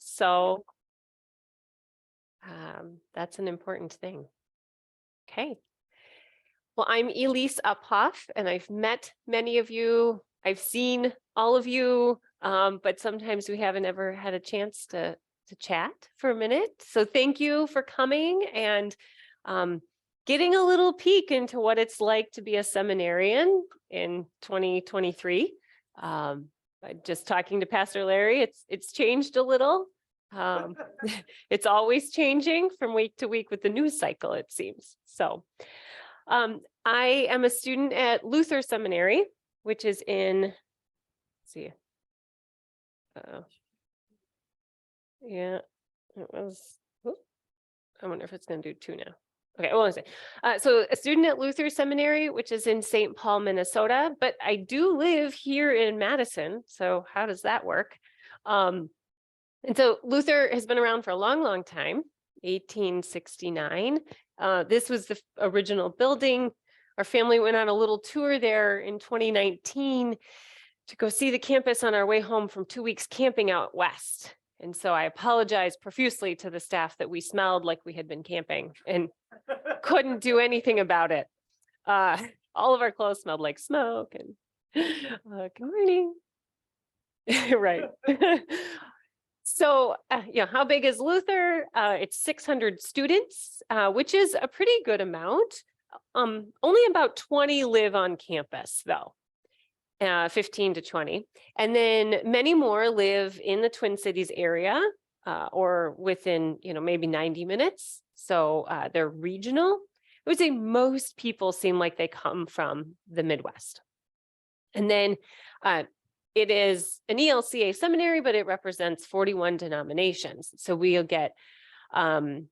So that's an important thing. Okay. Well, I'm Elise Uphoff, and I've met many of you. I've seen all of you, but sometimes we haven't ever had a chance to chat for a minute. So thank you for coming and getting a little peek into what it's like to be a seminarian in 2023. Just talking to Pastor Larry, it's changed a little. It's always changing from week to week with the news cycle, it seems. So I am a student at Luther Seminary, which is in, let's see, yeah, it was, I wonder if it's going to do 2 now. Okay, I won't say. So a student at Luther Seminary, which is in St. Paul, Minnesota, but I do live here in Madison. So how does that work? And so Luther has been around for a long, long time, 1869. This was the original building. Our family went on a little tour there in 2019 to go see the campus on our way home from 2 weeks camping out west. And so I apologize profusely to the staff that we smelled like we had been camping and couldn't do anything about it. All of our clothes smelled like smoke and good morning. Right. So, how big is Luther? It's 600 students, which is a pretty good amount. Only about 20 live on campus, though, 15 to 20. And then many more live in the Twin Cities area or within, maybe 90 minutes. So they're regional. I would say most people seem like they come from the Midwest. And then it is an ELCA seminary, but it represents 41 denominations. So we'll get some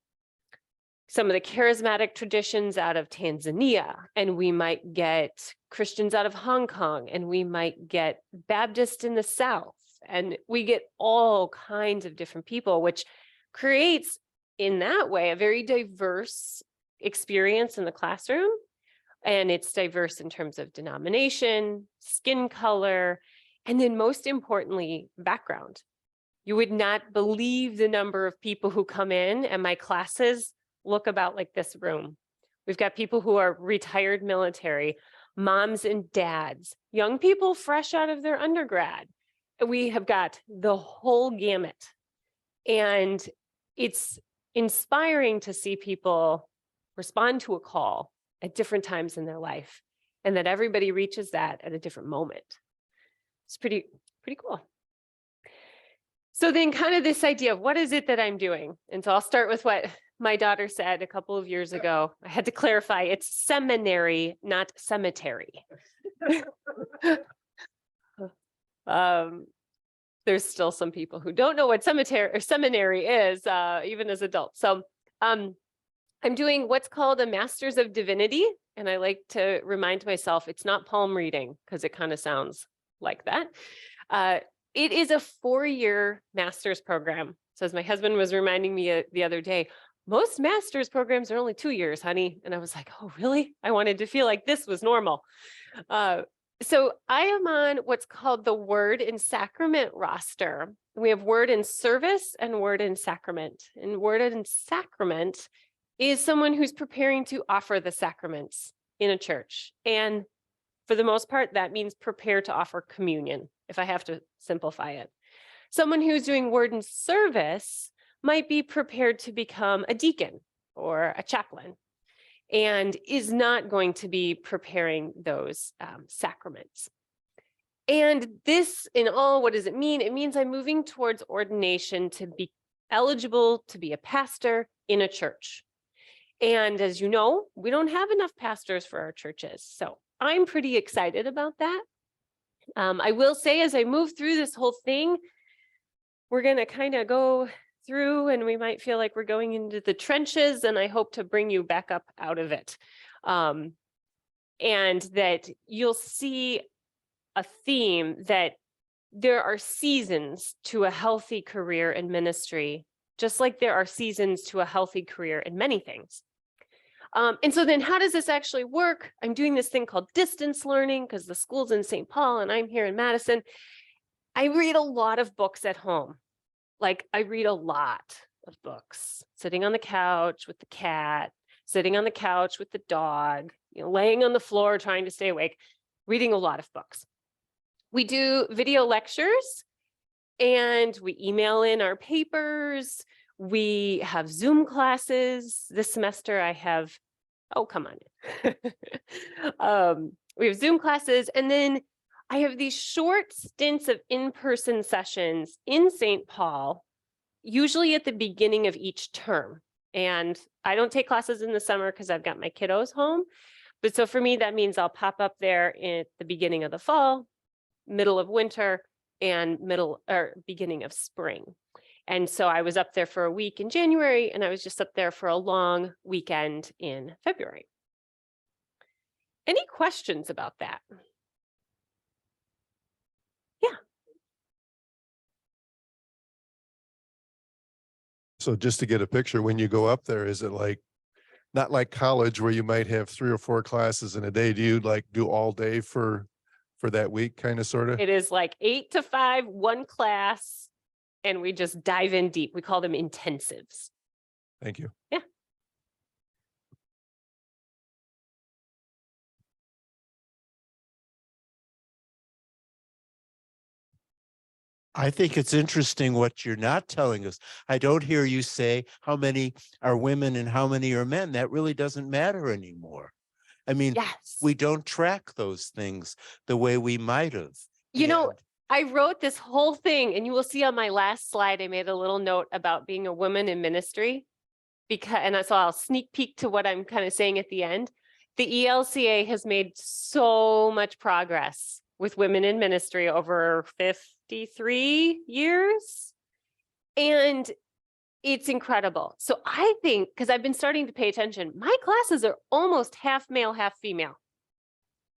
of the charismatic traditions out of Tanzania, and we might get Christians out of Hong Kong, and we might get Baptists in the South, and we get all kinds of different people, which creates, in that way, a very diverse experience in the classroom. And it's diverse in terms of denomination, skin color, and then most importantly, background. You would not believe the number of people who come in, and my classes look about like this room. We've got people who are retired military, moms and dads, young people fresh out of their undergrad. We have got the whole gamut. And it's inspiring to see people respond to a call at different times in their life, and that everybody reaches that at a different moment. It's pretty cool. So then kind of this idea of what is it that I'm doing? And so I'll start with what my daughter said a couple of years ago. I had to clarify, it's seminary, not cemetery. There's still some people who don't know what cemetery or seminary is, even as adults. So I'm doing what's called a Master's of Divinity. And I like to remind myself, it's not palm reading, because it kind of sounds like that. It is a 4-year master's program. So as my husband was reminding me the other day, most master's programs are only 2 years, honey. And I was like, oh, really? I wanted to feel like this was normal. So I am on what's called the Word and Sacrament roster. We have Word and Service and Word and Sacrament. And Word and Sacrament is someone who's preparing to offer the sacraments in a church. And for the most part, that means prepare to offer communion, if I have to simplify it. Someone who's doing Word and Service might be prepared to become a deacon or a chaplain, and is not going to be preparing those sacraments. And this, in all, what does it mean? It means I'm moving towards ordination to be eligible to be a pastor in a church. And as you know, we don't have enough pastors for our churches. So I'm pretty excited about that. I will say, as I move through this whole thing, we're going to kind of go through, and we might feel like we're going into the trenches, and I hope to bring you back up out of it. And that you'll see a theme that there are seasons to a healthy career in ministry, just like there are seasons to a healthy career in many things. And so then how does this actually work? I'm doing this thing called distance learning because the school's in St. Paul and I'm here in Madison. I read a lot of books at home. Like I read a lot of books, sitting on the couch with the cat, sitting on the couch with the dog, laying on the floor trying to stay awake, reading a lot of books. We do video lectures and we email in our papers. We have Zoom classes. This semester I have, oh, come on. We have Zoom classes, and then I have these short stints of in-person sessions in St. Paul, usually at the beginning of each term. And I don't take classes in the summer because I've got my kiddos home. But so for me, that means I'll pop up there at the beginning of the fall, middle of winter, and middle or beginning of spring. And so I was up there for a week in January, and I was just up there for a long weekend in February. Any questions about that? Yeah. So just to get a picture, when you go up there, is it like, not like college where you might have 3 or 4 classes in a day? Do you like do all day for that week, kind of, sort of? It is like 8 to 5, one class, and we just dive in deep. We call them intensives. Thank you. Yeah. I think it's interesting what you're not telling us. I don't hear you say how many are women and how many are men. That really doesn't matter anymore. I mean, Yes. we don't track those things the way we might have. You know, And I wrote this whole thing, and you will see on my last slide, I made a little note about being a woman in ministry, and so I'll sneak peek to what I'm kind of saying at the end. The ELCA has made so much progress with women in ministry over 53 years. And it's incredible. So I think, because I've been starting to pay attention, my classes are almost half male, half female.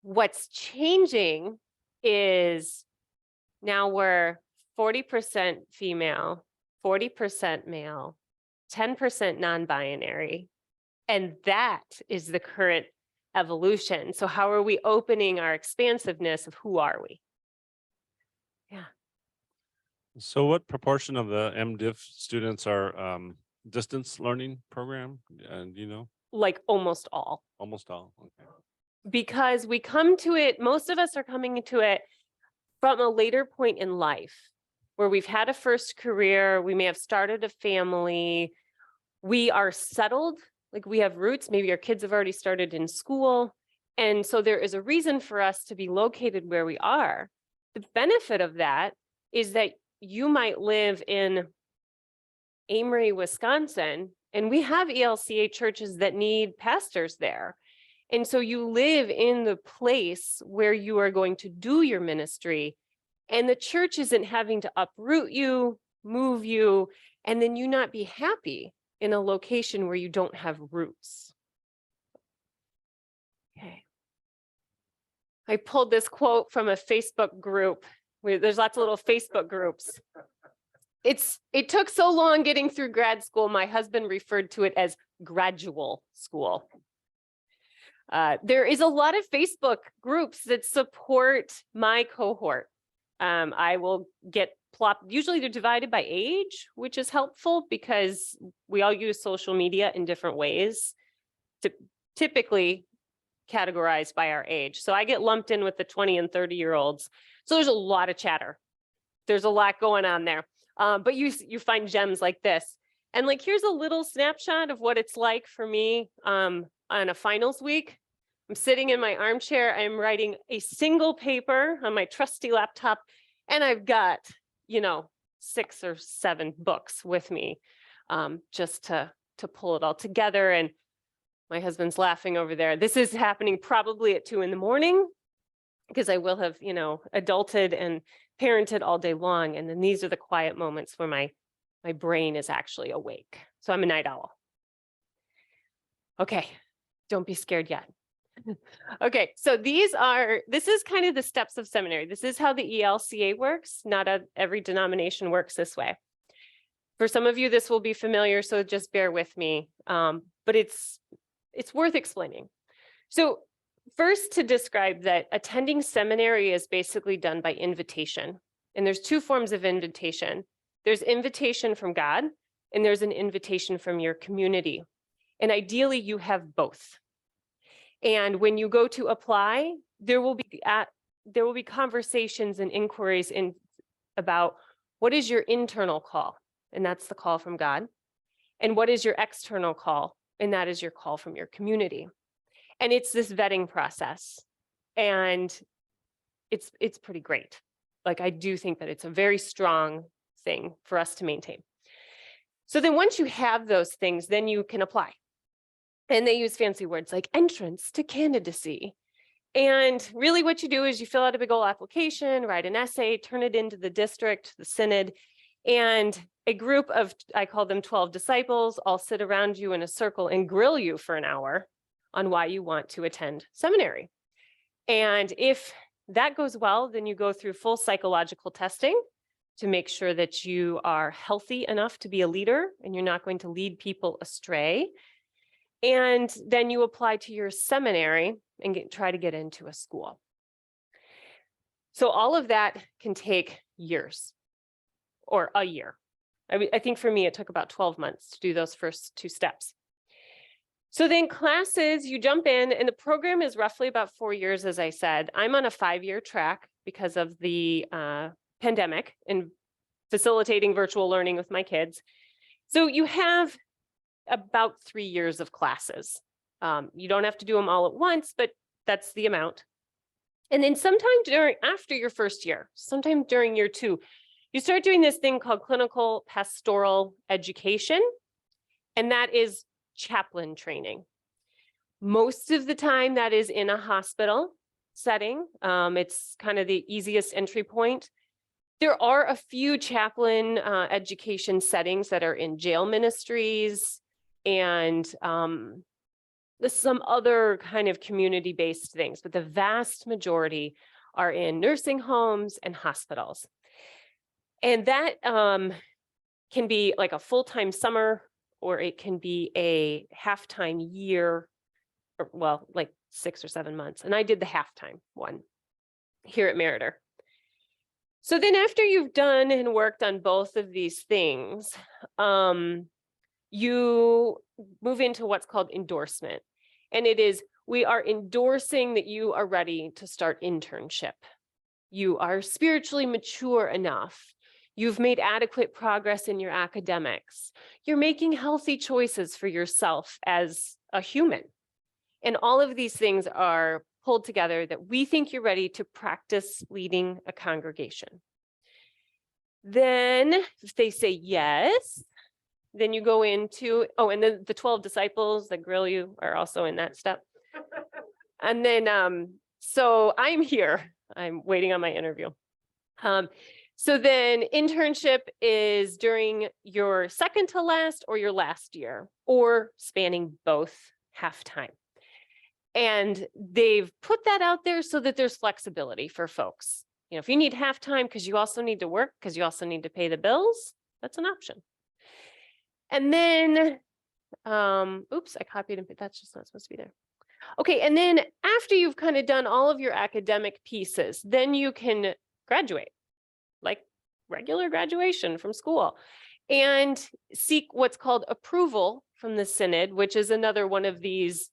What's changing is now we're 40% female, 40% male, 10% non-binary. And that is the current evolution. So how are we opening our expansiveness of who are we? Yeah. So what proportion of the MDiv students are distance learning program? And Like almost all. almost all. Okay. Because we come to it, most of us are coming to it from a later point in life where we've had a first career, we may have started a family, we are settled, like we have roots, maybe our kids have already started in school. And so there is a reason for us to be located where we are. The benefit of that is that you might live in Amory, Wisconsin, and we have ELCA churches that need pastors there. And so you live in the place where you are going to do your ministry, and the church isn't having to uproot you, move you, and then you not be happy in a location where you don't have roots. Okay. I pulled this quote from a Facebook group. There's lots of little Facebook groups. It took so long getting through grad school, my husband referred to it as gradual school. There is a lot of Facebook groups that support my cohort. I will get plopped, usually they're divided by age, which is helpful because we all use social media in different ways, typically categorized by our age. So I get lumped in with the 20 and 30-year-olds. So there's a lot of chatter. There's a lot going on there. But you find gems like this. And like, here's a little snapshot of what it's like for me on a finals week. I'm sitting in my armchair. I'm writing a single paper on my trusty laptop, and I've got, 6 or 7 books with me just to pull it all together. And my husband's laughing over there. This is happening probably at 2 a.m. because I will have, adulted and parented all day long. And then these are the quiet moments where my brain is actually awake. So I'm a night owl. Okay, don't be scared yet. Okay, so this is kind of the steps of seminary. This is how the ELCA works. Not every denomination works this way. For some of you, this will be familiar, so just bear with me. But it's worth explaining. So first, to describe that attending seminary is basically done by invitation. And there's 2 forms of invitation. There's invitation from God, and there's an invitation from your community. And ideally, you have both. And when you go to apply, there will be conversations and inquiries about what is your internal call, and that's the call from God, and what is your external call, and that is your call from your community. And it's this vetting process, and it's pretty great. Like, I do think that it's a very strong thing for us to maintain. So then once you have those things, then you can apply. And they use fancy words like entrance to candidacy. And really what you do is you fill out a big old application, write an essay, turn it into the district, the synod, and a group of, I call them 12 disciples, all sit around you in a circle and grill you for an hour on why you want to attend seminary. And if that goes well, then you go through full psychological testing to make sure that you are healthy enough to be a leader and you're not going to lead people astray. And then you apply to your seminary and try to get into a school. So all of that can take years or a year. I think for me, it took about 12 months to do those first 2 steps. So then classes, you jump in, and the program is roughly about 4 years, as I said. I'm on a 5-year track because of the pandemic and facilitating virtual learning with my kids. So you have about 3 years of classes. You don't have to do them all at once, but that's the amount. And then sometime after your first year, sometime during year 2, you start doing this thing called clinical pastoral education, and that is chaplain training. Most of the time that is in a hospital setting. It's kind of the easiest entry point. There are a few chaplain education settings that are in jail ministries and some other kind of community-based things, but the vast majority are in nursing homes and hospitals. And that can be like a full-time summer, or it can be a half-time year, or well, like 6 or 7 months. And I did the half-time one here at Meriter. So then after you've done and worked on both of these things, you move into what's called endorsement. And it is, we are endorsing that you are ready to start internship. You are spiritually mature enough. You've made adequate progress in your academics. You're making healthy choices for yourself as a human. And all of these things are pulled together that we think you're ready to practice leading a congregation. Then if they say yes, then you go into, oh, and then the 12 disciples that grill you are also in that step. And then, so I'm here, I'm waiting on my interview. So then internship is during your second to last or your last year, or spanning both half-time. And they've put that out there so that there's flexibility for folks. You know, if you need half-time because you also need to work, because you also need to pay the bills, that's an option. And then, oops, I copied it, but that's just not supposed to be there. Okay, and then after you've kind of done all of your academic pieces, then you can graduate, like regular graduation from school, and seek what's called approval from the synod, which is another one of these,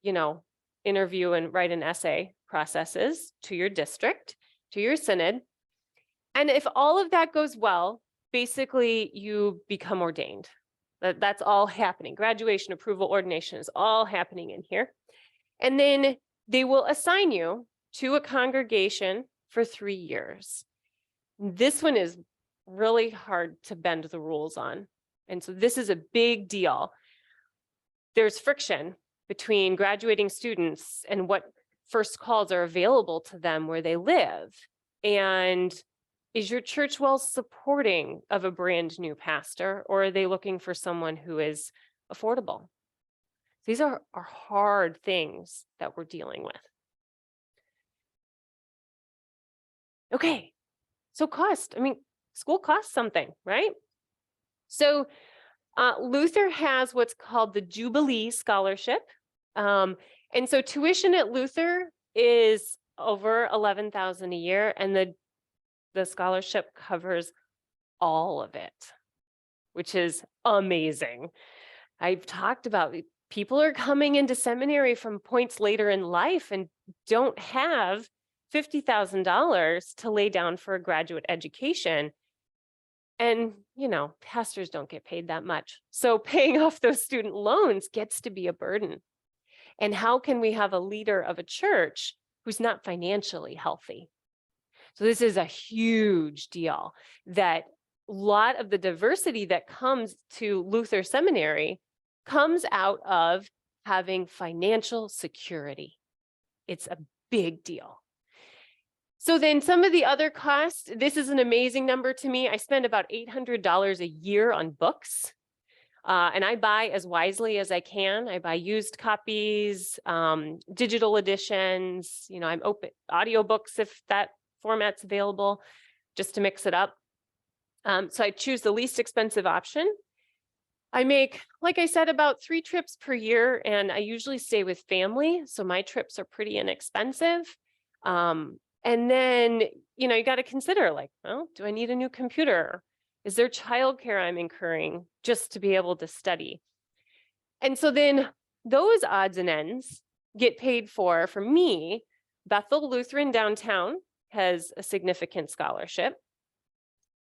you know, interview and write an essay processes to your district, to your synod. And if all of that goes well, basically you become ordained. That's all happening. Graduation, approval, ordination is all happening in here. And then they will assign you to a congregation for 3 years. This one is really hard to bend the rules on. And so this is a big deal. There's friction between graduating students and what first calls are available to them where they live. And is your church well supporting of a brand new pastor, or are they looking for someone who is affordable? These are hard things that we're dealing with. Okay, so cost. I mean, school costs something, right? So Luther has what's called the Jubilee Scholarship. And so tuition at Luther is over $11,000 a year, and the scholarship covers all of it, which is amazing. I've talked about people are coming into seminary from points later in life and don't have $50,000 to lay down for a graduate education. And, you know, pastors don't get paid that much. So paying off those student loans gets to be a burden. And how can we have a leader of a church who's not financially healthy? So this is a huge deal, that a lot of the diversity that comes to Luther Seminary comes out of having financial security. It's a big deal. So then some of the other costs, this is an amazing number to me. I spend about $800 a year on books. And I buy as wisely as I can. I buy used copies, digital editions, you know, I'm open audiobooks if that format's available, just to mix it up. So I choose the least expensive option. I make, like I said, about 3 trips per year, and I usually stay with family. So my trips are pretty inexpensive. And then, you know, you got to consider like, well, do I need a new computer? Is there childcare I'm incurring just to be able to study? And so then those odds and ends get paid for me. Bethel Lutheran downtown has a significant scholarship.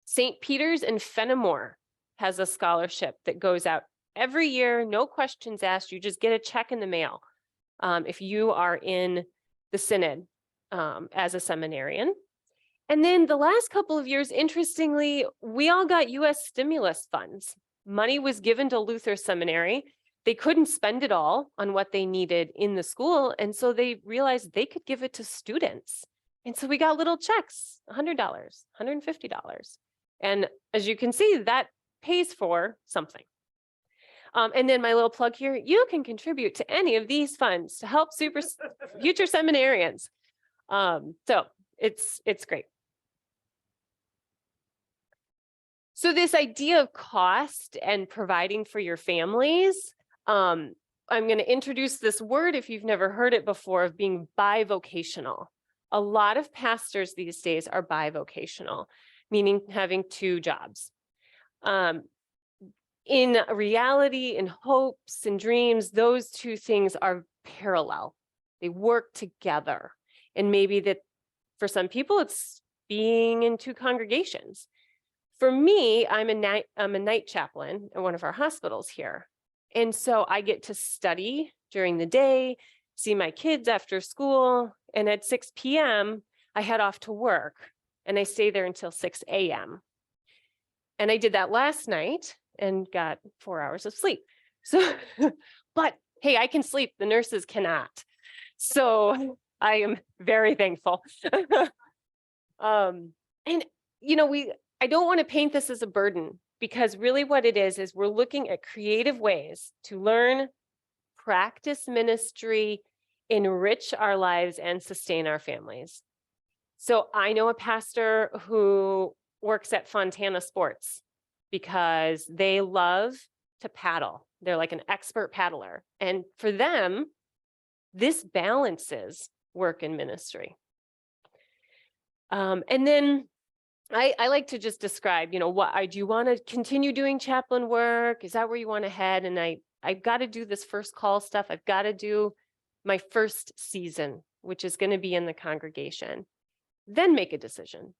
St. Peter's in Fenimore has a scholarship that goes out every year, no questions asked. You just get a check in the mail if you are in the synod as a seminarian. And then the last couple of years, interestingly, we all got US stimulus funds. Money was given to Luther Seminary. They couldn't spend it all on what they needed in the school. And so they realized they could give it to students. And so we got little checks, $100, $150. And as you can see, that pays for something. And then my little plug here, you can contribute to any of these funds to help future seminarians. So it's great. So this idea of cost and providing for your families, I'm going to introduce this word, if you've never heard it before, of being bivocational. A lot of pastors these days are bivocational, meaning having 2 jobs. In reality, in hopes and dreams, those 2 things are parallel. They work together. And maybe that for some people, it's being in 2 congregations. For me, I'm a night chaplain at one of our hospitals here. And so I get to study during the day, see my kids after school, and at 6 p.m., I head off to work and I stay there until 6 a.m. And I did that last night and got 4 hours of sleep. So, but hey, I can sleep, the nurses cannot. So I am very thankful. And, you know, I don't want to paint this as a burden, because really what it is we're looking at creative ways to learn, practice ministry, enrich our lives, and sustain our families. So I know a pastor who works at Fontana Sports because they love to paddle. They're like an expert paddler. And for them, this balances work and ministry. And then I like to just describe, you know, do you want to continue doing chaplain work? Is that where you want to head? And I've got to do this first call stuff. I've got to do my first season, which is going to be in the congregation, then make a decision.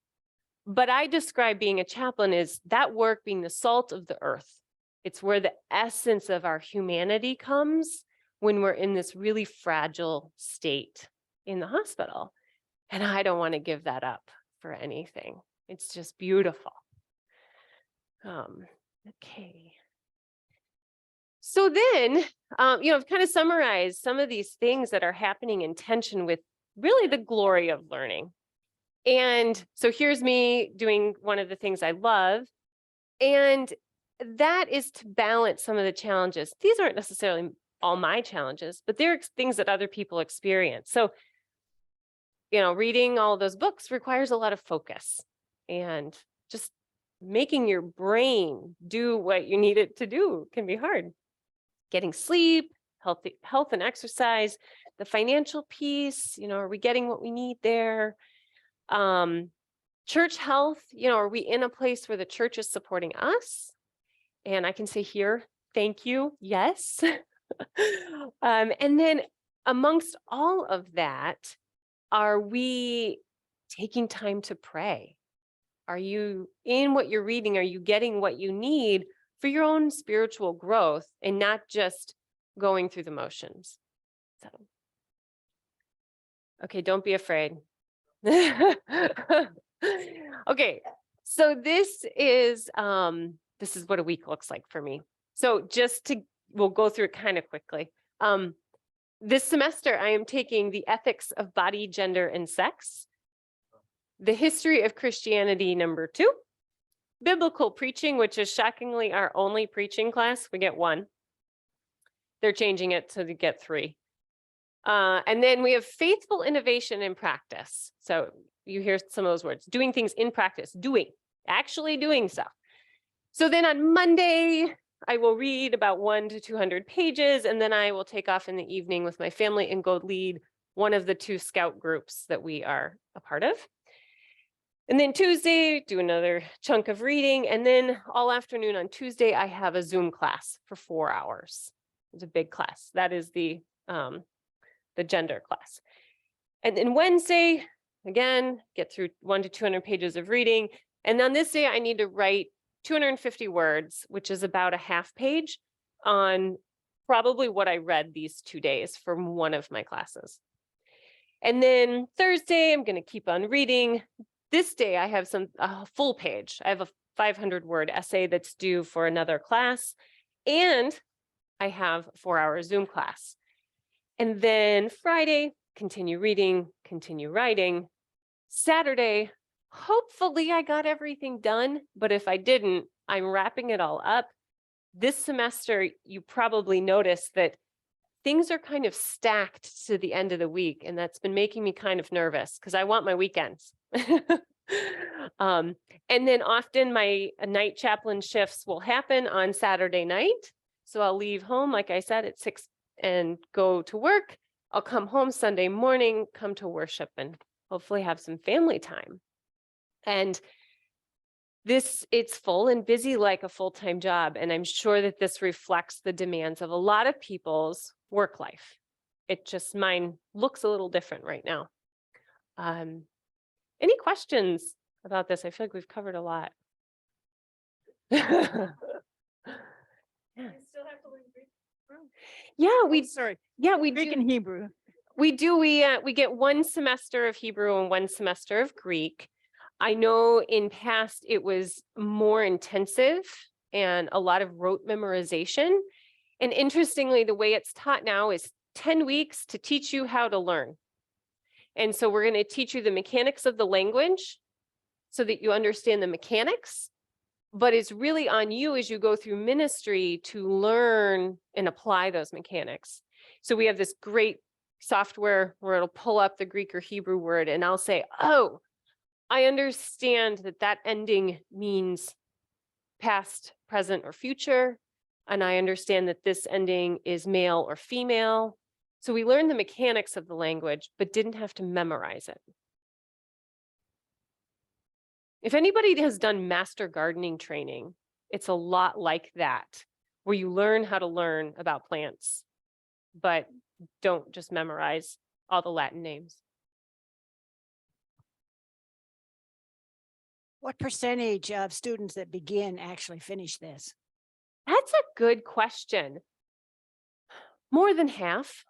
But I describe being a chaplain as that work being the salt of the earth. It's where the essence of our humanity comes when we're in this really fragile state in the hospital. And I don't want to give that up for anything. It's just beautiful. Okay. So then, you know, I've kind of summarized some of these things that are happening in tension with really the glory of learning. And so here's me doing one of the things I love. And that is to balance some of the challenges. These aren't necessarily all my challenges, but they're things that other people experience. So, you know, reading all those books requires a lot of focus, and just making your brain do what you need it to do can be hard. Getting sleep, health and exercise, the financial piece, you know, are we getting what we need there? Church health, are we in a place where the church is supporting us? And I can say here, thank you, yes. And then amongst all of that, are we taking time to pray? Are you in what you're reading? Are you getting what you need for your own spiritual growth and not just going through the motions? So, okay, don't be afraid. Okay, so this is what a week looks like for me. So we'll go through it kind of quickly. This semester, I am taking the ethics of body, gender, and sex, the history of Christianity, number 2, biblical preaching, which is shockingly our only preaching class. We get 1. They're changing it to get 3. And then we have faithful innovation in practice. So you hear some of those words, doing things in practice, actually doing stuff. So then on Monday, I will read about 100 to 200 pages, and then I will take off in the evening with my family and go lead one of the 2 scout groups that we are a part of. And then Tuesday, do another chunk of reading. And then all afternoon on Tuesday, I have a Zoom class for 4 hours. It's a big class. That is the gender class. And then Wednesday, again, get through 100 to 200 pages of reading. And on this day, I need to write 250 words, which is about a half page on probably what I read these 2 days from one of my classes. And then Thursday, I'm going to keep on reading. This day, I have a full page. I have a 500-word essay that's due for another class, and I have a 4-hour Zoom class. And then Friday, continue reading, continue writing. Saturday, hopefully I got everything done, but if I didn't, I'm wrapping it all up. This semester, you probably noticed that things are kind of stacked to the end of the week, and that's been making me kind of nervous because I want my weekends. And then often my night chaplain shifts will happen on Saturday night. So I'll leave home, like I said, at 6 and go to work. I'll come home Sunday morning, come to worship, and hopefully have some family time. And it's full and busy like a full-time job. And I'm sure that this reflects the demands of a lot of people's work life. Mine looks a little different right now. Any questions about this? I feel like we've covered a lot. Yeah. You still have to learn Greek? Yeah, we Greek do. and Hebrew. We do. We get 1 semester of Hebrew and 1 semester of Greek. I know in past it was more intensive and a lot of rote memorization. And interestingly, the way it's taught now is 10 weeks to teach you how to learn. And so we're going to teach you the mechanics of the language so that you understand the mechanics. But it's really on you as you go through ministry to learn and apply those mechanics. So we have this great software where it'll pull up the Greek or Hebrew word, and I'll say, oh, I understand that ending means past, present, or future. And I understand that this ending is male or female. So we learned the mechanics of the language, but didn't have to memorize it. If anybody has done master gardening training, it's a lot like that, where you learn how to learn about plants, but don't just memorize all the Latin names. What percentage of students that begin actually finish this? That's a good question. More than half.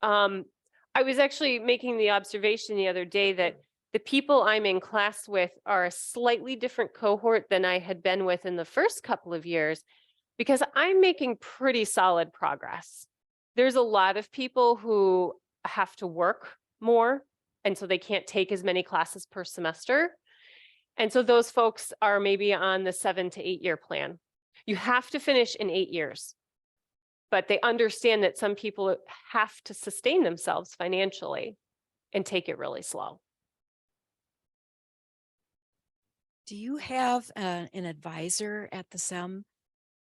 I was actually making the observation the other day that the people I'm in class with are a slightly different cohort than I had been with in the first couple of years, because I'm making pretty solid progress. There's a lot of people who have to work more, and so they can't take as many classes per semester. And so those folks are maybe on the 7 to 8 year plan. You have to finish in 8 years, but they understand that some people have to sustain themselves financially and take it really slow. Do you have an advisor at the SEM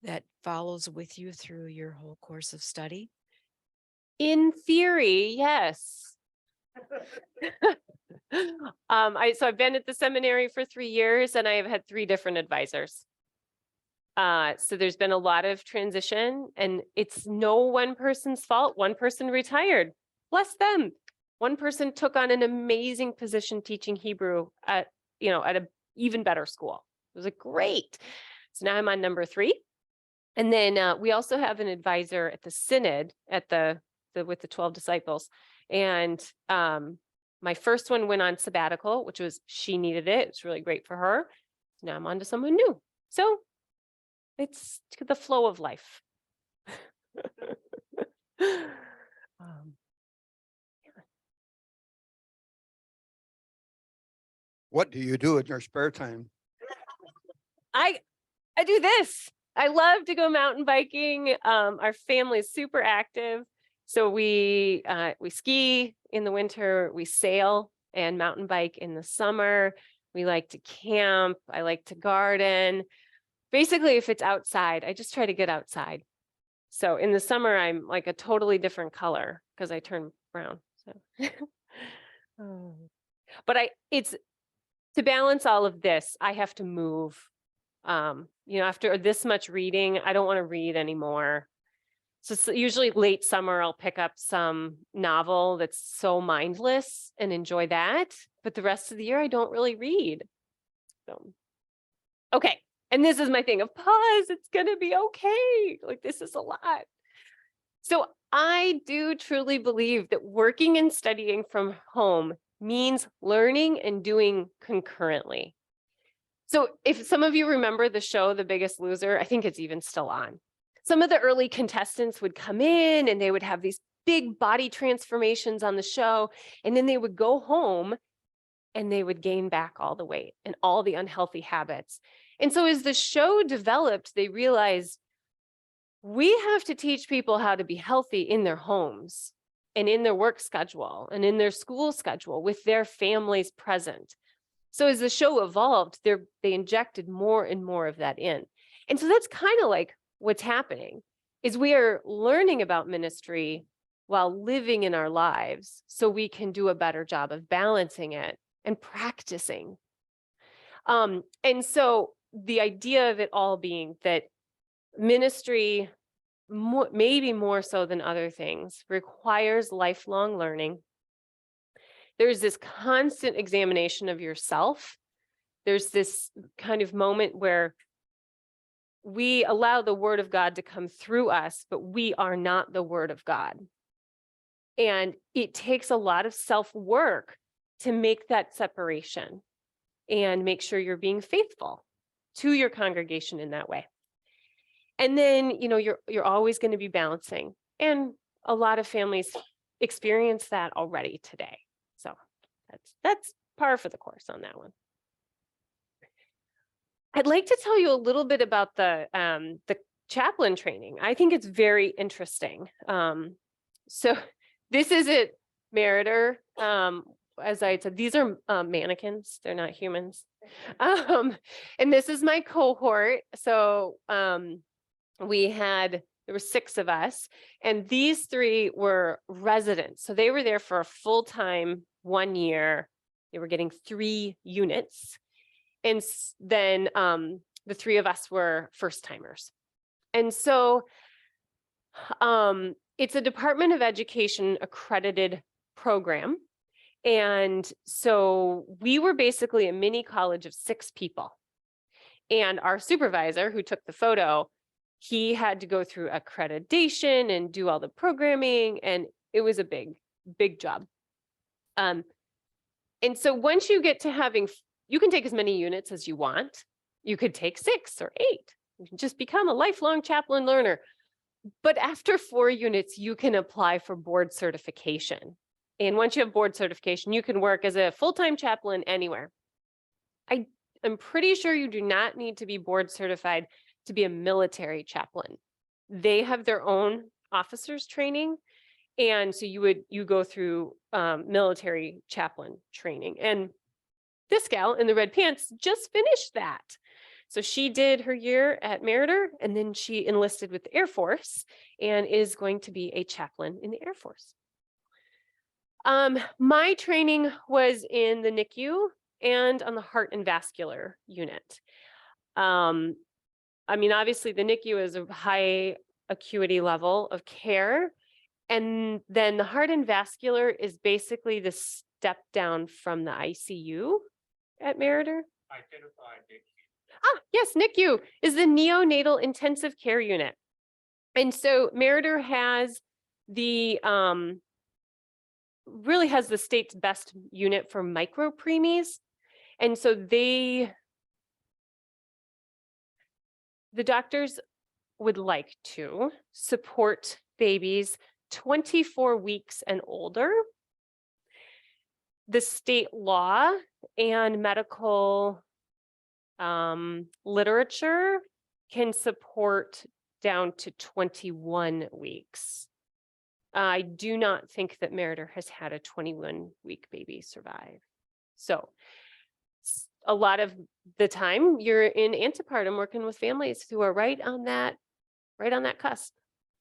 that follows with you through your whole course of study? In theory, yes. So I've been at the seminary for 3 years and I have had 3 different advisors. So there's been a lot of transition and it's no one person's fault. One person retired, bless them. One person took on an amazing position teaching Hebrew at an even better school. It was great. So now I'm on number 3. And then we also have an advisor at the synod at with the 12 disciples. And my first one went on sabbatical, which was, she needed it. It's really great for her. Now I'm on to someone new. So it's the flow of life. Um, What do you do in your spare time? I do this. I love to go mountain biking. Our family is super active. So we ski in the winter, we sail and mountain bike in the summer. We like to camp. I like to garden. Basically, if it's outside, I just try to get outside. So in the summer, I'm like a totally different color because I turn brown. So, but it's to balance all of this, I have to move. After this much reading, I don't want to read anymore. So usually late summer, I'll pick up some novel that's so mindless and enjoy that. But the rest of the year, I don't really read. So, okay. And this is my thing of pause. It's going to be okay. Like, this is a lot. So I do truly believe that working and studying from home means learning and doing concurrently. So if some of you remember the show, The Biggest Loser, I think it's even still on. Some of the early contestants would come in and they would have these big body transformations on the show. And then they would go home and they would gain back all the weight and all the unhealthy habits. And so as the show developed, they realized we have to teach people how to be healthy in their homes and in their work schedule and in their school schedule with their families present. So as the show evolved, they injected more and more of that in. And so that's kind of like what's happening is we are learning about ministry while living in our lives so we can do a better job of balancing it and practicing. And so the idea of it all being that ministry, maybe more so than other things, requires lifelong learning. There's this constant examination of yourself. There's this kind of moment where we allow the word of God to come through us, but we are not the word of God. And it takes a lot of self-work to make that separation and make sure you're being faithful to your congregation in that way. And then, you're always going to be balancing. And a lot of families experience that already today. So that's par for the course on that one. I'd like to tell you a little bit about the chaplain training. I think it's very interesting. So this is at Meriter. As I said, these are mannequins. They're not humans. And this is my cohort. So there were 6 of us, and these 3 were residents. So they were there for a full-time 1 year. They were getting 3 units. And then the 3 of us were first timers. And so it's a Department of Education accredited program. And so we were basically a mini college of 6 people. And our supervisor who took the photo, he had to go through accreditation and do all the programming. And it was a big, big job. And so once you get to you can take as many units as you want. You could take 6 or 8. You can just become a lifelong chaplain learner. But after 4 units, you can apply for board certification. And once you have board certification, you can work as a full-time chaplain anywhere. I'm pretty sure you do not need to be board certified to be a military chaplain. They have their own officers training. And so you go through military chaplain training. And this gal in the red pants just finished that. So she did her year at Meriter, and then she enlisted with the Air Force and is going to be a chaplain in the Air Force. My training was in the NICU and on the heart and vascular unit. I mean, obviously the NICU is a high acuity level of care. And then the heart and vascular is basically the step down from the ICU at Meriter. Yes, NICU is the neonatal intensive care unit. And so Meriter has the, really has the state's best unit for micro preemies. And so the doctors would like to support babies 24 weeks and older. The state law and medical literature can support down to 21 weeks. I do not think that Meriter has had a 21-week baby survive. So a lot of the time you're in antepartum working with families who are right on that cusp.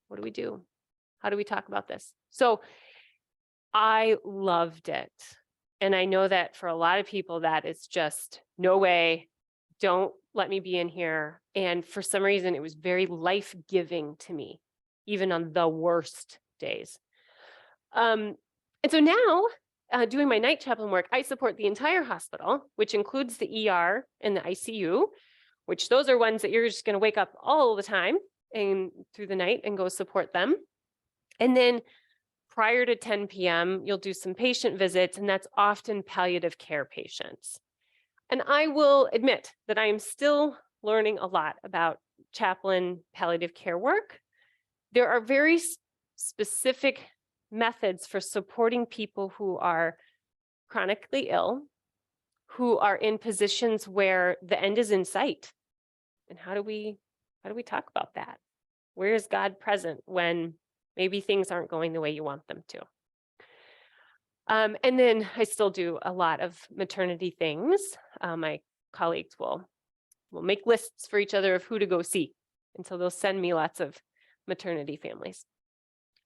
What do we do? How do we talk about this? So I loved it. And I know that for a lot of people, that is just no way, don't let me be in here. And for some reason, it was very life-giving to me, even on the worst days. And so now, doing my night chaplain work, I support the entire hospital, which includes the ER and the ICU, which those are ones that you're just going to wake up all the time and through the night and go support them. And then prior to 10 p.m., you'll do some patient visits, and that's often palliative care patients. And I will admit that I am still learning a lot about chaplain palliative care work. There are very specific methods for supporting people who are chronically ill, who are in positions where the end is in sight. And how do we talk about that? Where is God present when maybe things aren't going the way you want them to? And then I still do a lot of maternity things. My colleagues will make lists for each other of who to go see. And so they'll send me lots of maternity families.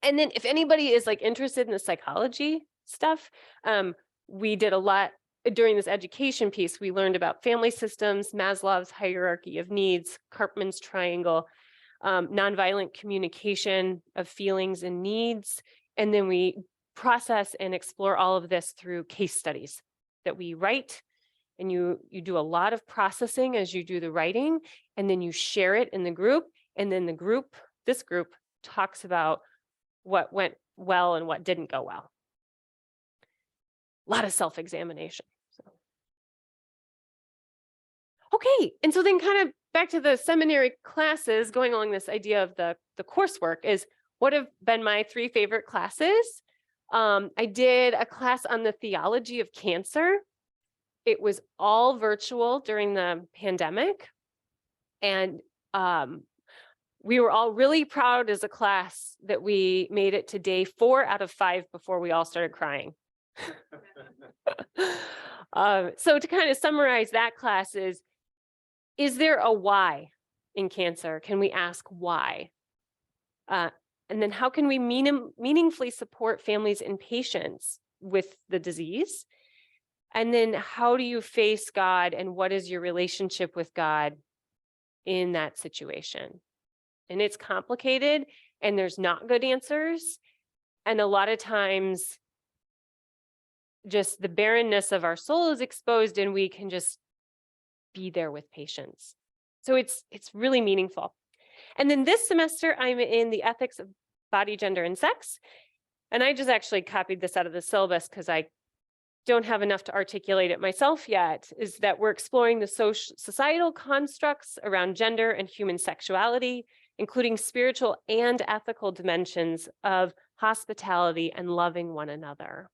And then if anybody is like interested in the psychology stuff, we did a lot during this education piece. We learned about family systems, Maslow's hierarchy of needs, Karpman's triangle, nonviolent communication of feelings and needs. And then we process and explore all of this through case studies that we write. And you do a lot of processing as you do the writing, and then you share it in the group. And then this group talks about what went well and what didn't go well. A lot of self-examination. So. Okay, and so then kind of back to the seminary classes, going along this idea of the coursework is what have been my 3 favorite classes. I did a class on the theology of cancer. It was all virtual during the pandemic. And we were all really proud as a class that we made it to day 4 out of 5 before we all started crying. So to kind of summarize that class is there a why in cancer? Can we ask why? And then how can we meaningfully support families and patients with the disease? And then how do you face God, and what is your relationship with God in that situation? And it's complicated, and there's not good answers. And a lot of times just the barrenness of our soul is exposed, and we can just be there with patients. So it's really meaningful. And then this semester, I'm in the ethics of body, gender, and sex. And I just actually copied this out of the syllabus because I don't have enough to articulate it myself yet, is that we're exploring the societal constructs around gender and human sexuality, including spiritual and ethical dimensions of hospitality and loving one another.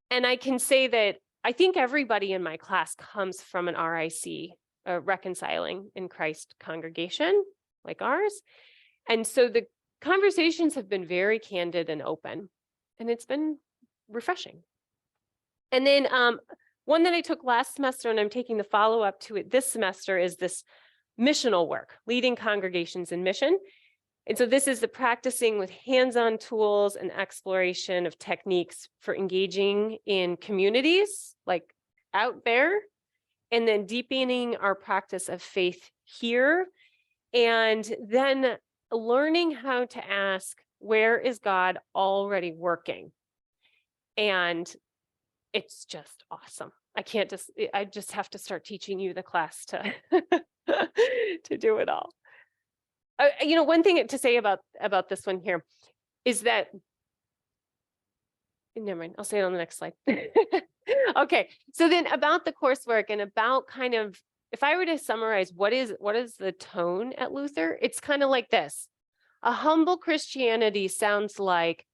And I can say that I think everybody in my class comes from an RIC, a Reconciling in Christ congregation like ours. And so the conversations have been very candid and open, and it's been refreshing. And then one that I took last semester, and I'm taking the follow-up to it this semester, is this missional work, leading congregations in mission. And so this is the practicing with hands-on tools and exploration of techniques for engaging in communities like out there, and then deepening our practice of faith here, and then learning how to ask, where is God already working? And it's just awesome. I just have to start teaching you the class to to do it all. One thing to say about this one here is that, never mind, I'll say it on the next slide. Okay, so then about the coursework and about kind of, if I were to summarize what is the tone at Luther, it's kind of like this. A humble Christianity sounds like,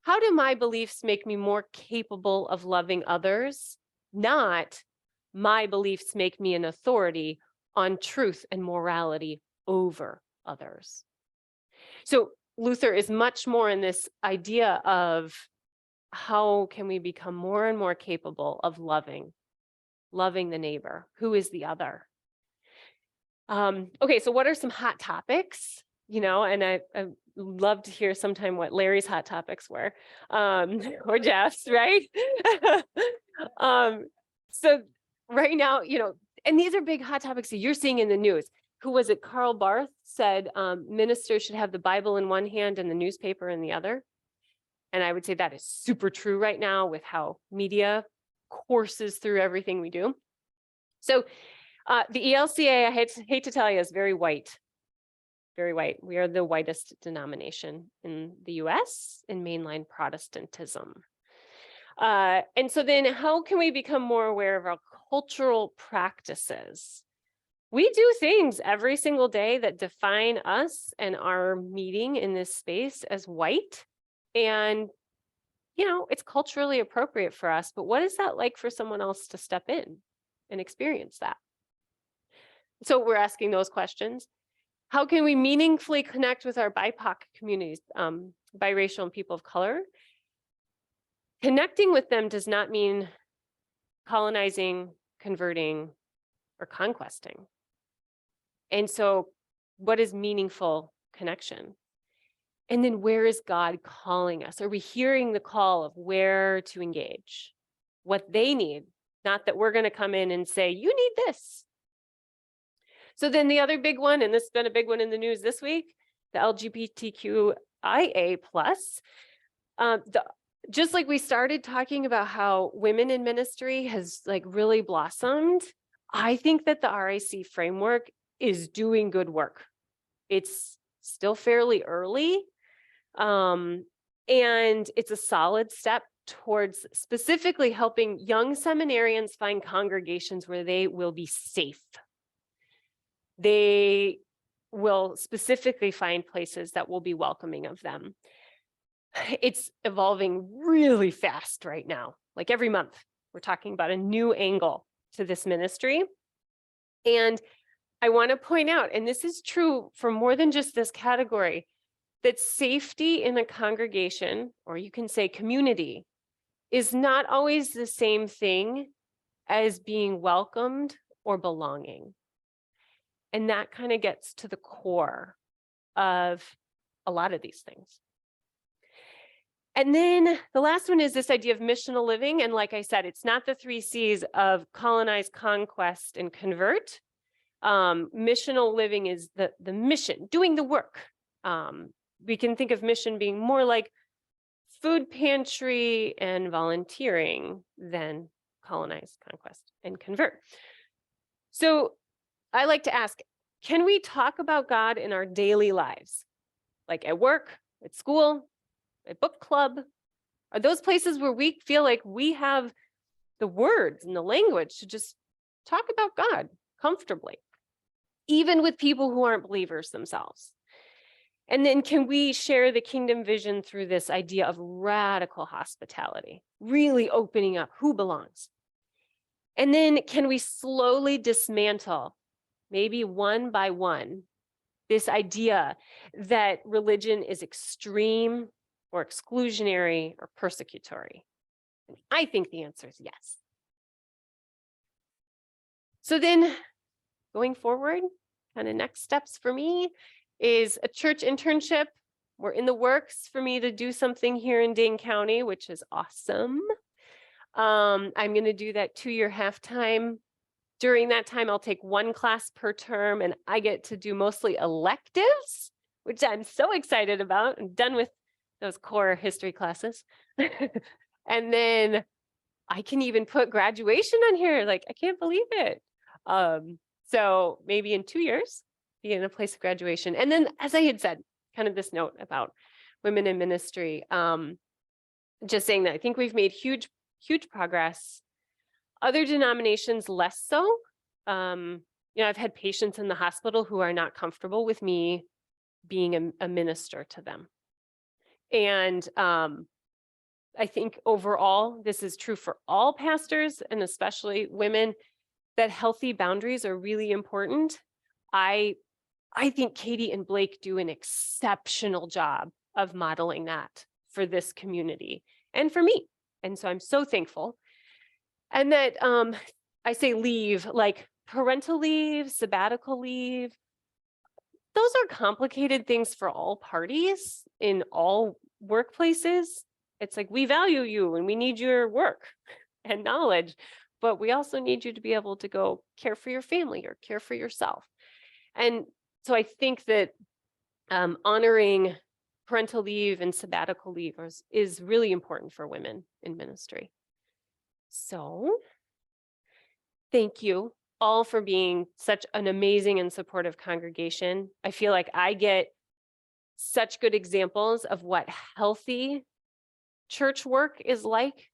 how do my beliefs make me more capable of loving others? Not, my beliefs make me an authority on truth and morality over others. So Luther is much more in this idea of, how can we become more and more capable of loving the neighbor? Who is the other? Okay, so what are some hot topics? And I love to hear sometime what Larry's hot topics were, or Jeff's, right? So right now, and these are big hot topics that you're seeing in the news. Who was it? Karl Barth said ministers should have the Bible in one hand and the newspaper in the other. And I would say that is super true right now with how media courses through everything we do. So the ELCA, I hate to tell you, is very white. Very white. We are the whitest denomination in the US in mainline Protestantism. And so then how can we become more aware of our cultural practices? We do things every single day that define us and our meeting in this space as white. And, it's culturally appropriate for us, but what is that like for someone else to step in and experience that? So we're asking those questions. How can we meaningfully connect with our BIPOC communities, biracial and people of color? Connecting with them does not mean colonizing, converting, or conquesting. And so what is meaningful connection? And then where is God calling us? Are we hearing the call of where to engage? What they need, not that we're going to come in and say, you need this. So then the other big one, and this has been a big one in the news this week, the LGBTQIA+. Just like we started talking about how women in ministry has really blossomed, I think that the RIC framework is doing good work. It's still fairly early, and it's a solid step towards specifically helping young seminarians find congregations where they will be safe. They will specifically find places that will be welcoming of them. It's evolving really fast right now. Like every month, we're talking about a new angle to this ministry. And I want to point out, and this is true for more than just this category, that safety in a congregation, or you can say community, is not always the same thing as being welcomed or belonging. And that kind of gets to the core of a lot of these things. And then the last one is this idea of missional living. And like I said, it's not the 3 C's of colonize, conquest, and convert. Missional living is the mission, doing the work. We can think of mission being more like food pantry and volunteering than colonize, conquest, and convert. So I like to ask, can we talk about God in our daily lives? Like at work, at school, at book club? Are those places where we feel like we have the words and the language to just talk about God comfortably, even with people who aren't believers themselves? And then can we share the kingdom vision through this idea of radical hospitality, really opening up who belongs? And then can we slowly dismantle, maybe one by one, this idea that religion is extreme or exclusionary or persecutory? And I think the answer is yes. So then going forward, kind of next steps for me is a church internship. We're in the works for me to do something here in Dane County, which is awesome. I'm going to do that 2-year half-time. During that time, I'll take 1 class per term, and I get to do mostly electives, which I'm so excited about. I'm done with those core history classes. And then I can even put graduation on here. Like, I can't believe it. So maybe in 2 years, be in a place of graduation. And then, as I had said, kind of this note about women in ministry, just saying that I think we've made huge progress. Other denominations less so. I've had patients in the hospital who are not comfortable with me being a minister to them. And I think overall, this is true for all pastors and especially women, that healthy boundaries are really important. I think Katie and Blake do an exceptional job of modeling that for this community and for me. And so I'm so thankful. And that I say leave, like parental leave, sabbatical leave, those are complicated things for all parties in all workplaces. It's like, we value you and we need your work and knowledge, but we also need you to be able to go care for your family or care for yourself. And so I think that honoring parental leave and sabbatical leave is really important for women in ministry. So thank you all for being such an amazing and supportive congregation. I feel like I get such good examples of what healthy church work is like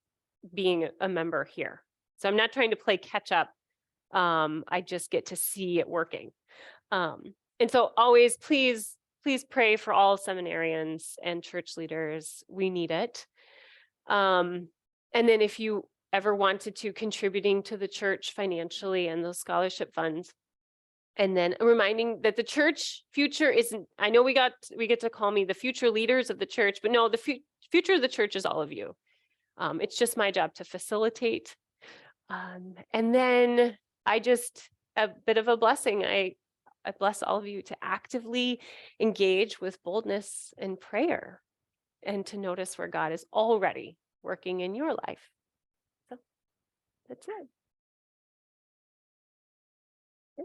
being a member here. So I'm not trying to play catch up. I just get to see it working. And so always, please pray for all seminarians and church leaders. We need it. And then if you ever wanted to, contributing to the church financially and those scholarship funds. And then reminding that the church future isn't, I know we get to call me the future leaders of the church, but no, the future of the church is all of you. It's just my job to facilitate. And then a bit of a blessing. I bless all of you to actively engage with boldness and prayer and to notice where God is already working in your life. So that's it. Yeah.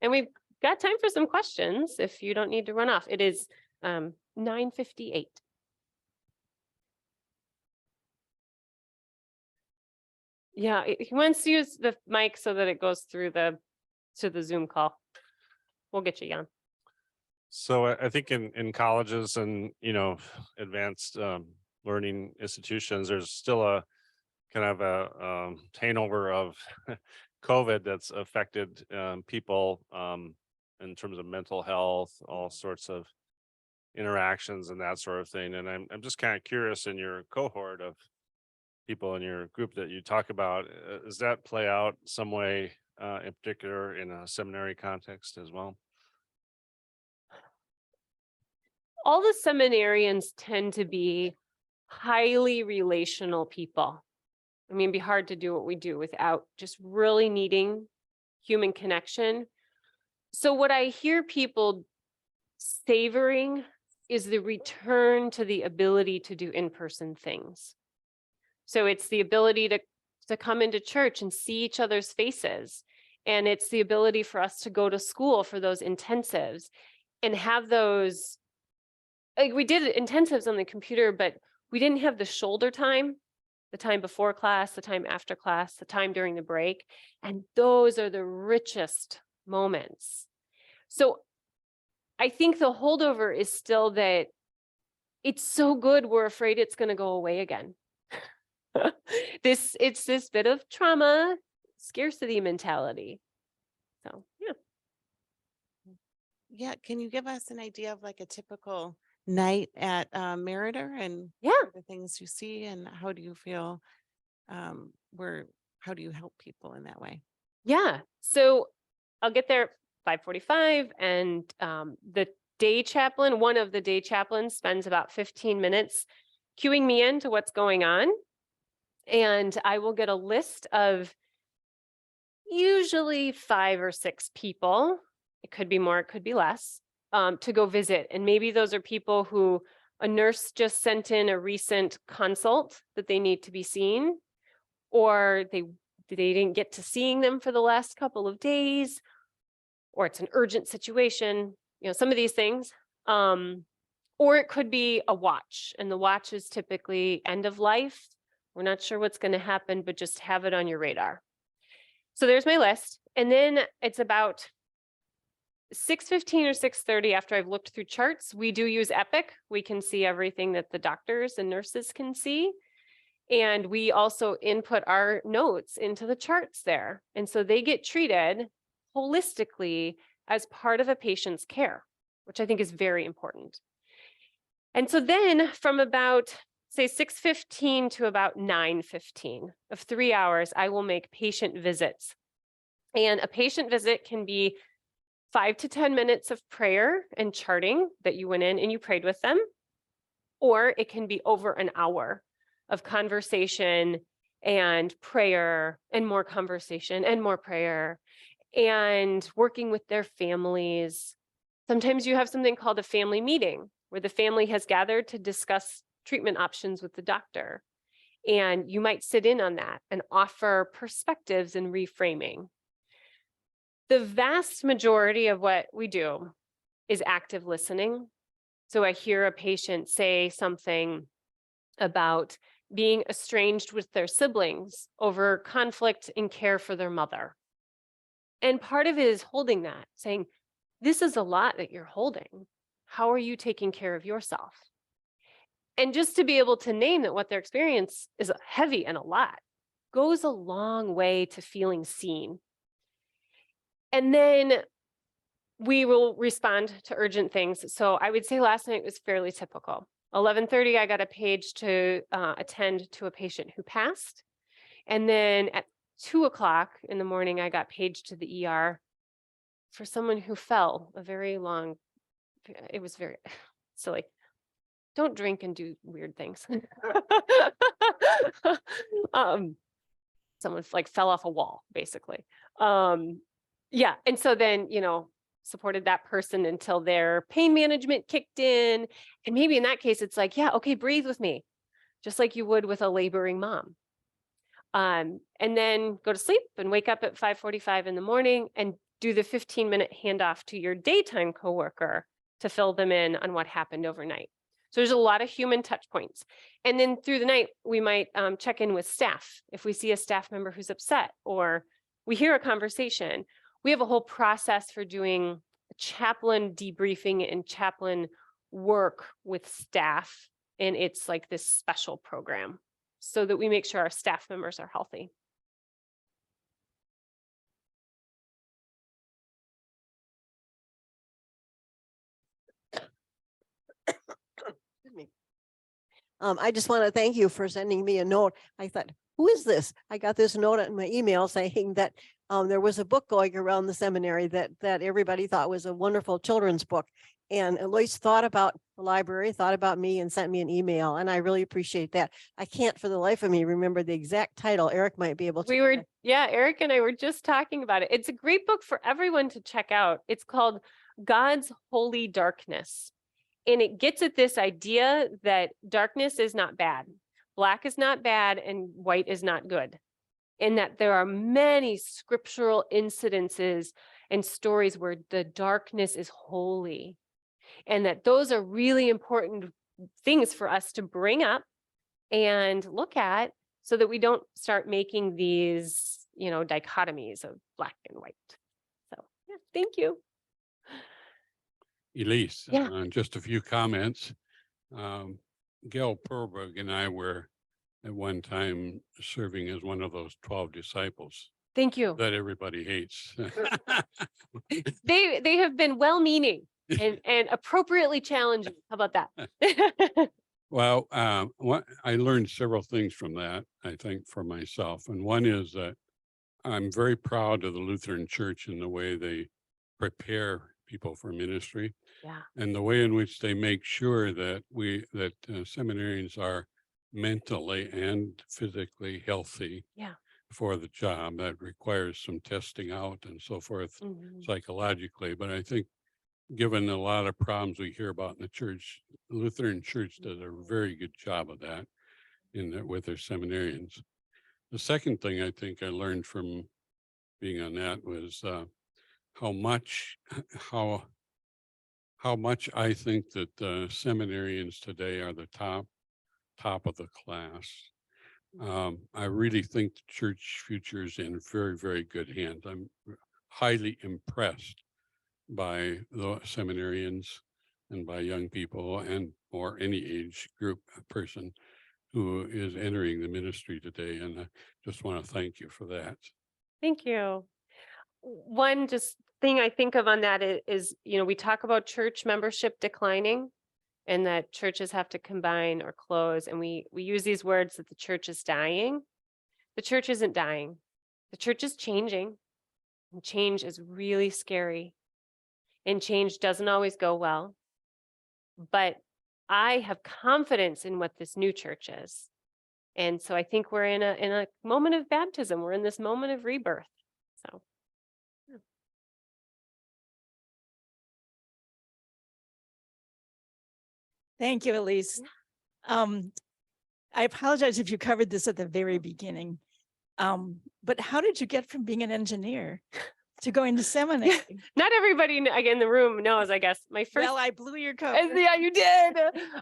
And we've got time for some questions if you don't need to run off. It is 9:58. Yeah, he wants to use the mic so that it goes through to the Zoom call. We'll get you, Jan. So I think in colleges and, advanced learning institutions, there's still a kind of a hangover of COVID that's affected people in terms of mental health, all sorts of interactions and that sort of thing. And I'm just kind of curious, in your cohort of people in your group that you talk about, does that play out some way in particular in a seminary context as well? All the seminarians tend to be highly relational people. I mean, it'd be hard to do what we do without just really needing human connection. So what I hear people savoring is the return to the ability to do in-person things. So it's the ability to come into church and see each other's faces. And it's the ability for us to go to school for those intensives and have those, like we did intensives on the computer, but we didn't have the shoulder time, the time before class, the time after class, the time during the break. And those are the richest moments. So I think the holdover is still that it's so good, we're afraid it's going to go away again. It's this bit of trauma, scarcity mentality. So, yeah. Yeah, can you give us an idea of like a typical night at Meritor and Yeah. the things you see, and how do you feel how do you help people in that way? Yeah. So I'll get there 5:45, and the day chaplain, one of the day chaplains, spends about 15 minutes cueing me into what's going on. And I will get a list of usually 5 or 6 people. It could be more, it could be less, to go visit. And maybe those are people who a nurse just sent in a recent consult that they need to be seen, or they didn't get to seeing them for the last couple of days, or it's an urgent situation, you know, some of these things. Or it could be a watch, and the watch is typically end of life. We're not sure what's going to happen, but just have it on your radar. So there's my list. And then it's about 6:15 or 6:30 after I've looked through charts. We do use Epic. We can see everything that the doctors and nurses can see. And we also input our notes into the charts there. And so they get treated holistically as part of a patient's care, which I think is very important. And so then from about, say, 6:15 to about 9:15 of 3 hours, I will make patient visits. And a patient visit can be 5 to 10 minutes of prayer and charting that you went in and you prayed with them, or it can be over an hour of conversation and prayer and more conversation and more prayer and working with their families. Sometimes you have something called a family meeting where the family has gathered to discuss treatment options with the doctor. And you might sit in on that and offer perspectives and reframing. The vast majority of what we do is active listening. So I hear a patient say something about being estranged with their siblings over conflict in care for their mother. And part of it is holding that, saying, this is a lot that you're holding. How are you taking care of yourself? And just to be able to name that what their experience is heavy and a lot goes a long way to feeling seen. And then we will respond to urgent things. So I would say last night was fairly typical. 11:30, I got a page to attend to a patient who passed. And then at 2 o'clock in the morning, I got paged to the ER for someone who fell a very long, it was very silly. Don't drink and do weird things. Someone like fell off a wall, basically. Yeah, and so then, you know, supported that person until their pain management kicked in. And maybe in that case, it's like, yeah, okay, breathe with me, just like you would with a laboring mom. And then go to sleep and wake up at 5:45 in the morning and do the 15-minute handoff to your daytime coworker to fill them in on what happened overnight. So there's a lot of human touch points. And then through the night, we might check in with staff. If we see a staff member who's upset or we hear a conversation, we have a whole process for doing chaplain debriefing and chaplain work with staff. And it's like this special program so that we make sure our staff members are healthy. I just want to thank you for sending me a note. I thought, who is this? I got this note in my email saying that there was a book going around the seminary that everybody thought was a wonderful children's book. And Elise thought about the library, thought about me and sent me an email. And I really appreciate that. I can't for the life of me remember the exact title. Eric might be able to. Eric and I were just talking about it. It's a great book for everyone to check out. It's called God's Holy Darkness. And it gets at this idea that darkness is not bad. Black is not bad and white is not good. And that there are many scriptural incidences and stories where the darkness is holy. And that those are really important things for us to bring up and look at so that we don't start making these, you know, dichotomies of black and white. So yeah, thank you. Elise, Yeah. just a few comments. Gail Perberg and I were at one time serving as one of those 12 disciples Thank you. that everybody hates. They have been well-meaning and appropriately challenging. How about that? Well, I learned several things from that, I think, for myself. And one is that I'm very proud of the Lutheran Church and the way they prepare people for ministry. Yeah. And the way in which they make sure that seminarians are mentally and physically healthy. Yeah. for the job that requires some testing out and so forth psychologically. But I think given a lot of problems we hear about in the church, Lutheran Church does a very good job of that with their seminarians. The second thing I think I learned from being on that was how much I think that seminarians today are the top of the class. I really think the church future is in very, very good hands. I'm highly impressed by the seminarians and by young people and or any age group person who is entering the ministry today. And I just want to thank you for that. Thank you. One just thing I think of on that is, we talk about church membership declining and that churches have to combine or close. And we use these words that the church is dying. The church isn't dying. The church is changing. And change is really scary. And change doesn't always go well. But I have confidence in what this new church is. And so I think we're in a moment of baptism. We're in this moment of rebirth. So. Thank you, Elise. I apologize if you covered this at the very beginning. But how did you get from being an engineer to going to seminary? Not everybody in the room knows, I guess. My first. Well, I blew your cover. Yeah, you did.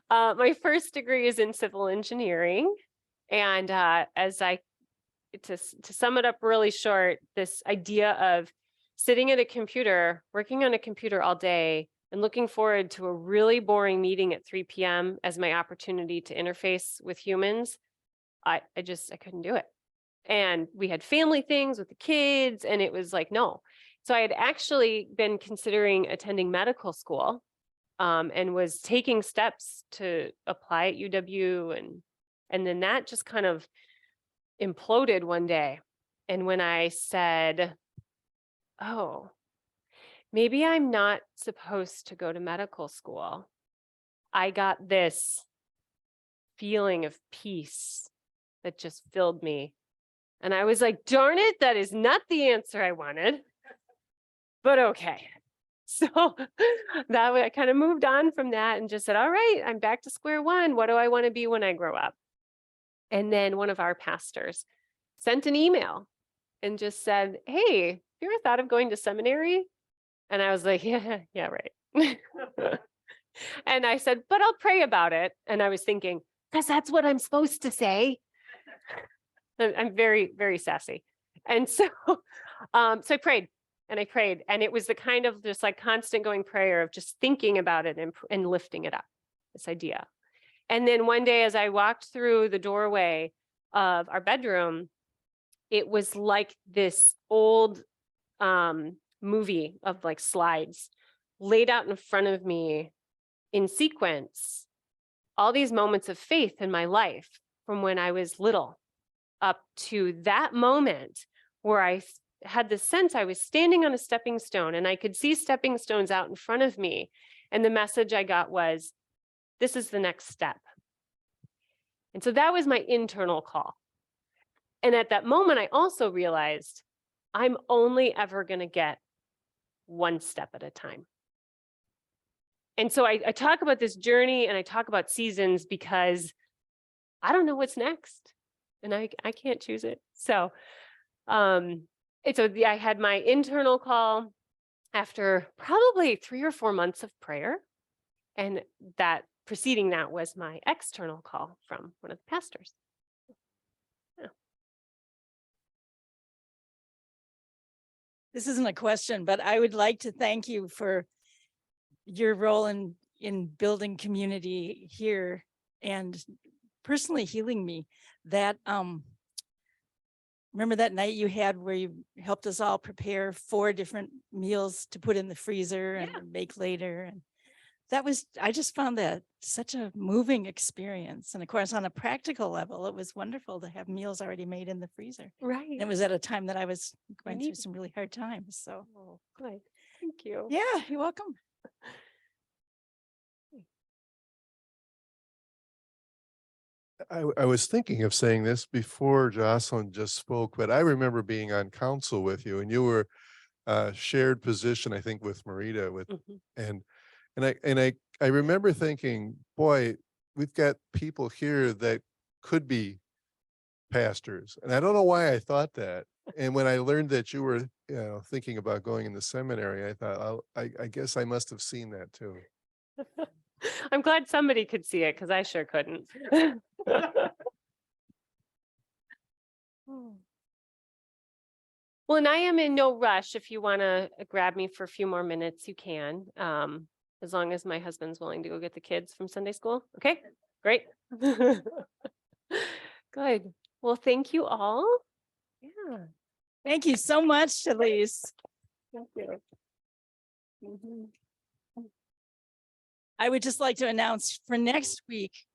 My first degree is in civil engineering. And to sum it up really short, this idea of sitting at a computer, working on a computer all day, and looking forward to a really boring meeting at 3 p.m. as my opportunity to interface with humans, I couldn't do it. And we had family things with the kids, and it was like, no. So I had actually been considering attending medical school and was taking steps to apply at UW. And then that just kind of imploded one day. And when I said, oh, maybe I'm not supposed to go to medical school, I got this feeling of peace that just filled me. And I was like, darn it, that is not the answer I wanted, but okay. So that way I kind of moved on from that and just said, all right, I'm back to square one. What do I want to be when I grow up? And then one of our pastors sent an email and just said, hey, have you ever thought of going to seminary? And I was like, yeah, right. And I said, but I'll pray about it. And I was thinking, because that's what I'm supposed to say. I'm very, very sassy. And so, so I prayed and it was the kind of just like constant going prayer of just thinking about it and lifting it up, this idea. And then one day as I walked through the doorway of our bedroom, it was like this old movie of like slides laid out in front of me in sequence, all these moments of faith in my life from when I was little up to that moment where I had the sense I was standing on a stepping stone and I could see stepping stones out in front of me. And the message I got was, this is the next step. And so that was my internal call. And at that moment, I also realized I'm only ever going to get one step at a time. And so I talk about this journey and I talk about seasons because I don't know what's next and I can't choose it. So, I had my internal call after probably 3 or 4 months of prayer. And that preceding that was my external call from one of the pastors. Yeah. This isn't a question, but I would like to thank you for your role in building community here and personally healing me. That remember that night you had where you helped us all prepare 4 different meals to put in the freezer and make later. And I just found that such a moving experience. And of course, on a practical level, it was wonderful to have meals already made in the freezer. Right. And it was at a time that I was going through some really hard times. So, Oh, good. Thank you. yeah, you're welcome. I was thinking of saying this before Jocelyn just spoke, but I remember being on council with you and you were shared position, I think, with Marita with, Mhm. I remember thinking, boy, we've got people here that could be pastors. And I don't know why I thought that. And when I learned that you were, thinking about going in the seminary, I thought, I guess I must have seen that too. I'm glad somebody could see it because I sure couldn't. Well, and I am in no rush. If you want to grab me for a few more minutes, you can. As long as my husband's willing to go get the kids from Sunday school. Okay, great. Good. Well, thank you all. Yeah. Thank you so much, Elise. Thank you. Mhm. I would just like to announce for next week,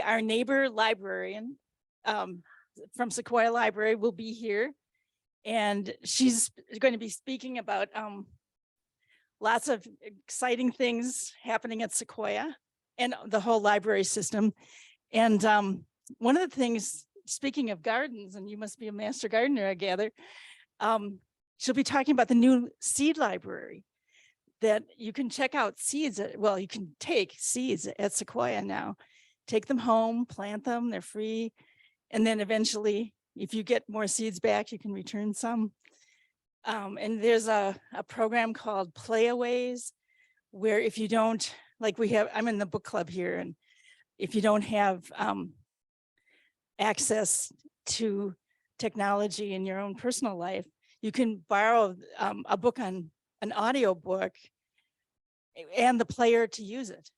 our neighbor librarian from Sequoia Library will be here. And she's going to be speaking about lots of exciting things happening at Sequoia and the whole library system. And one of the things, speaking of gardens, and you must be a master gardener, I gather, she'll be talking about the new seed library that you can check out seeds. Well, you can take seeds at Sequoia now, take them home, plant them, they're free. And then eventually, if you get more seeds back, you can return some. And there's a program called Playaways, where if you don't, like I'm in the book club here, and if you don't have access to technology in your own personal life, you can borrow a book on an audio book and the player to use it.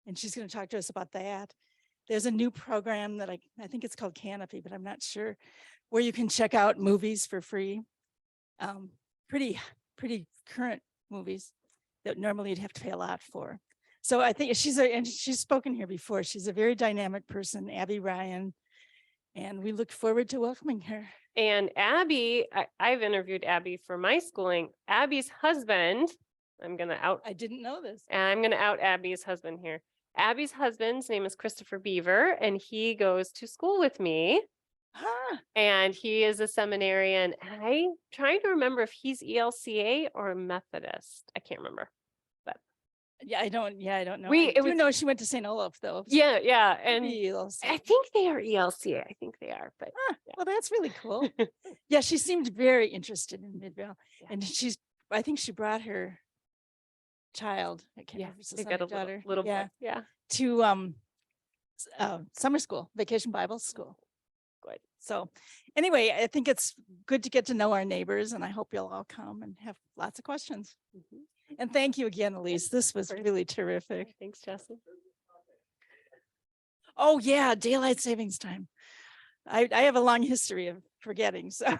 And she's going to talk to us about that. There's a new program that I think it's called Canopy, but I'm not sure, where you can check out movies for free. Pretty current movies that normally you'd have to pay a lot for. So I think and she's spoken here before. She's a very dynamic person, Abby Ryan, and we look forward to welcoming her. And Abby, I've interviewed Abby for my schooling. Abby's husband, I didn't know this. I'm going to out Abby's husband here. Abby's husband's name is Christopher Beaver, and he goes to school with me. Huh. And he is a seminarian. I'm trying to remember if he's ELCA or Methodist. I can't remember. But Yeah, I don't know. I do know she went to St. Olaf though. Yeah. And Maybe ELC. I think they are ELCA. I think they are. But Well, that's really cool. Yeah, she seemed very interested in Midvale. Yeah. And I think she brought her child, I can't remember if it's a they son got or a daughter, little book. Yeah. to summer school, Vacation Bible School. Good. So anyway, I think it's good to get to know our neighbors, and I hope you'll all come and have lots of questions. And thank you again, Elise. This was really terrific. Thanks, Jesse. Oh yeah, daylight savings time. I have a long history of forgetting, so